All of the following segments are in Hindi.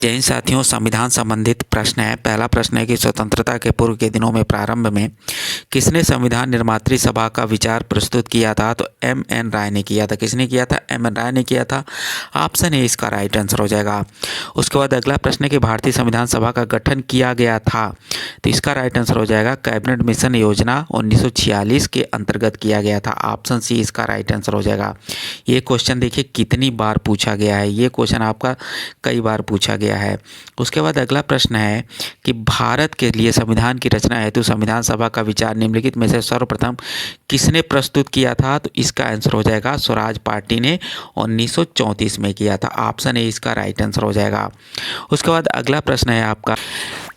जैन साथियों, संविधान संबंधित प्रश्न है। पहला प्रश्न है कि स्वतंत्रता के पूर्व के दिनों में प्रारंभ में किसने संविधान निर्मात्री सभा का विचार प्रस्तुत किया था? तो एम.एन. राय ने किया था। किसने किया था? एम.एन. राय ने किया था। ऑप्शन ए इसका राइट आंसर हो जाएगा। उसके बाद अगला प्रश्न है कि भारतीय संविधान सभा का गठन किया गया था, तो इसका राइट आंसर हो जाएगा कैबिनेट मिशन योजना 1946 के अंतर्गत किया गया था। ऑप्शन सी इसका राइट आंसर हो जाएगा। ये क्वेश्चन देखिए कितनी बार पूछा गया है, ये क्वेश्चन आपका कई बार पूछा गया है। उसके बाद अगला प्रश्न है कि भारत के लिए संविधान की रचना हेतु संविधान सभा का विचार निम्नलिखित में से सर्वप्रथम किसने प्रस्तुत किया था? तो इसका आंसर हो जाएगा स्वराज पार्टी ने 1934 में किया था। ऑप्शन ए इसका राइट आंसर हो जाएगा। उसके बाद अगला प्रश्न है आपका,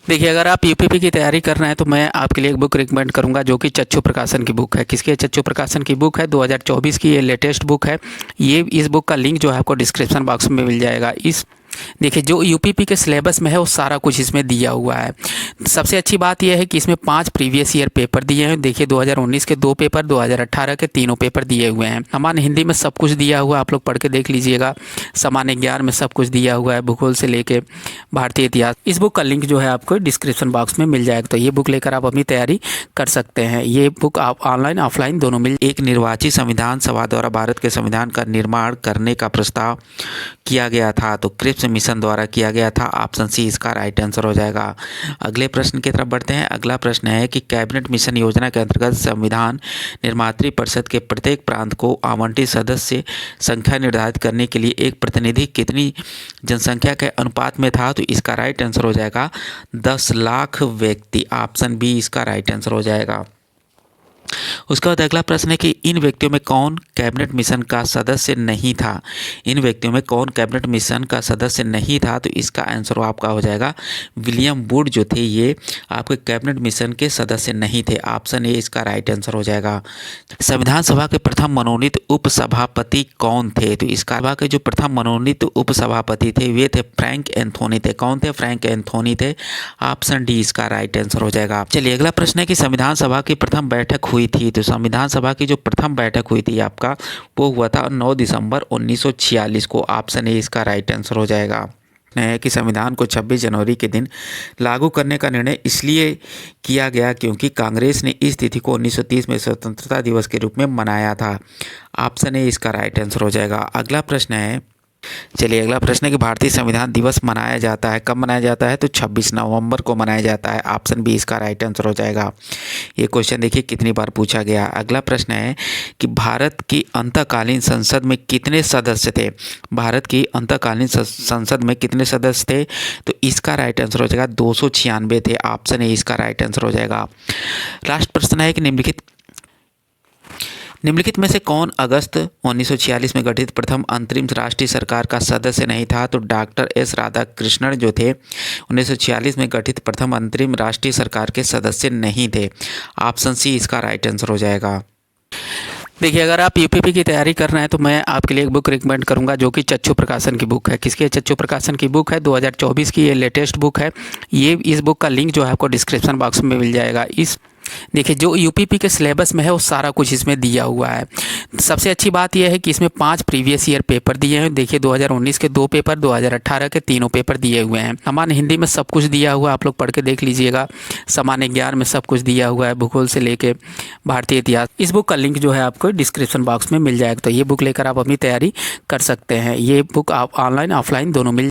देखिए अगर आप यूपीपी की तैयारी कर रहे हैं तो मैं आपके लिए एक बुक रिकमेंड करूंगा जो कि चच्चू प्रकाशन की बुक है। किसकी? चच्चू प्रकाशन की बुक है, 2024 की ये लेटेस्ट बुक है। इस बुक का लिंक जो है आपको डिस्क्रिप्शन बॉक्स में मिल जाएगा। देखिए जो यूपीपी के सिलेबस में है वो सारा कुछ इसमें दिया हुआ है। सबसे अच्छी बात यह है कि इसमें 5 प्रीवियस ईयर पेपर दिए हैं। देखिए 2019 के 2 पेपर, 2018 के तीनों पेपर दिए हुए हैं। सामान्य हिंदी में सब कुछ दिया हुआ है, आप लोग पढ़ के देख लीजिएगा। सामान्य ज्ञान में सब कुछ दिया हुआ है, भूगोल से लेके भारतीय इतिहास। इस बुक का लिंक जो है आपको डिस्क्रिप्शन बॉक्स में मिल जाएगा, तो ये बुक लेकर आप अपनी तैयारी कर सकते हैं। ये बुक आप ऑनलाइन ऑफलाइन दोनों मिल। एक निर्वाचित संविधान सभा द्वारा भारत के संविधान का निर्माण करने का प्रस्ताव किया गया था, तो क्रिप्स मिशन द्वारा किया गया था। ऑप्शन सी इसका राइट आंसर हो जाएगा। अगले प्रश्न की तरफ बढ़ते हैं। अगला प्रश्न है कि कैबिनेट मिशन योजना के अंतर्गत संविधान निर्मात्री परिषद के प्रत्येक प्रांत को आवंटित सदस्य संख्या निर्धारित करने के लिए एक प्रतिनिधि कितनी जनसंख्या के अनुपात में था? तो इसका राइट आंसर हो जाएगा 10 लाख व्यक्ति। ऑप्शन बी इसका राइट आंसर हो जाएगा। उसके बाद अगला प्रश्न है कि इन व्यक्तियों में कौन कैबिनेट मिशन का सदस्य नहीं था? इन व्यक्तियों में कौन कैबिनेट मिशन का सदस्य नहीं था? तो इसका आंसर आपका हो जाएगा विलियम वुड जो थे, ये आपके कैबिनेट मिशन के सदस्य नहीं थे। ऑप्शन ए इसका राइट आंसर हो जाएगा। संविधान सभा के प्रथम मनोनीत उपसभापति कौन थे? तो इसका सभा के जो प्रथम मनोनीत उपसभापति थे वे थे फ्रैंक एंथोनी थे। कौन थे? फ्रैंक एंथोनी थे। ऑप्शन डी इसका राइट आंसर हो जाएगा। चलिए अगला प्रश्न है कि संविधान सभा की प्रथम बैठक हुई थी, तो संविधान सभा की जो प्रथम बैठक हुई थी आपका वो हुआ था 9 दिसंबर 1946 को। ऑप्शन ए इसका राइट आंसर हो जाएगा। है कि संविधान को 26 जनवरी के दिन लागू करने का निर्णय इसलिए किया गया क्योंकि कांग्रेस ने इस तिथि को 1930 में स्वतंत्रता दिवस के रूप में मनाया था। ऑप्शन ए इसका राइट आंसर हो जाएगा। अगला प्रश्न है, चलिए अगला प्रश्न है कि भारतीय संविधान दिवस मनाया जाता है, कब मनाया जाता है? तो 26 नवंबर को मनाया जाता है। ऑप्शन बी इसका राइट आंसर हो जाएगा। ये क्वेश्चन देखिए कितनी बार पूछा गया। अगला प्रश्न है कि भारत की अंतःकालीन संसद में कितने सदस्य थे? भारत की अंतःकालीन संसद में कितने सदस्य थे? तो इसका राइट आंसर हो जाएगा 296 थे। ऑप्शन ए इसका राइट आंसर हो जाएगा। लास्ट प्रश्न है कि निम्नलिखित में से कौन अगस्त 1946 में गठित प्रथम अंतरिम राष्ट्रीय सरकार का सदस्य नहीं था? तो डॉक्टर एस राधाकृष्णन जो थे 1946 में गठित प्रथम अंतरिम राष्ट्रीय सरकार के सदस्य नहीं थे। ऑप्शन सी इसका राइट आंसर हो जाएगा। देखिए अगर आप यूपीपी की तैयारी कर रहे हैं तो मैं आपके लिए एक बुक रिकमेंड करूंगा जो कि चच्चू प्रकाशन की बुक है। किसकी? चच्चू प्रकाशन की बुक है, 2024 की ये लेटेस्ट बुक है। इस बुक का लिंक जो है आपको डिस्क्रिप्शन बॉक्स में मिल जाएगा। देखिए जो यूपीपी के सिलेबस में है वो सारा कुछ इसमें दिया हुआ है। सबसे अच्छी बात यह है कि इसमें 5 प्रीवियस ईयर पेपर दिए हैं। देखिए 2019 के 2 पेपर, 2018 के तीनों पेपर दिए हुए हैं। सामान्य हिंदी में सब कुछ दिया हुआ है, आप लोग पढ़ के देख लीजिएगा। सामान्य ज्ञान में सब कुछ दिया हुआ है, भूगोल से लेके भारतीय इतिहास। इस बुक का लिंक जो है आपको डिस्क्रिप्शन बॉक्स में मिल जाएगा, तो ये बुक लेकर आप अपनी तैयारी कर सकते हैं। ये बुक आप ऑनलाइन ऑफलाइन दोनों मिल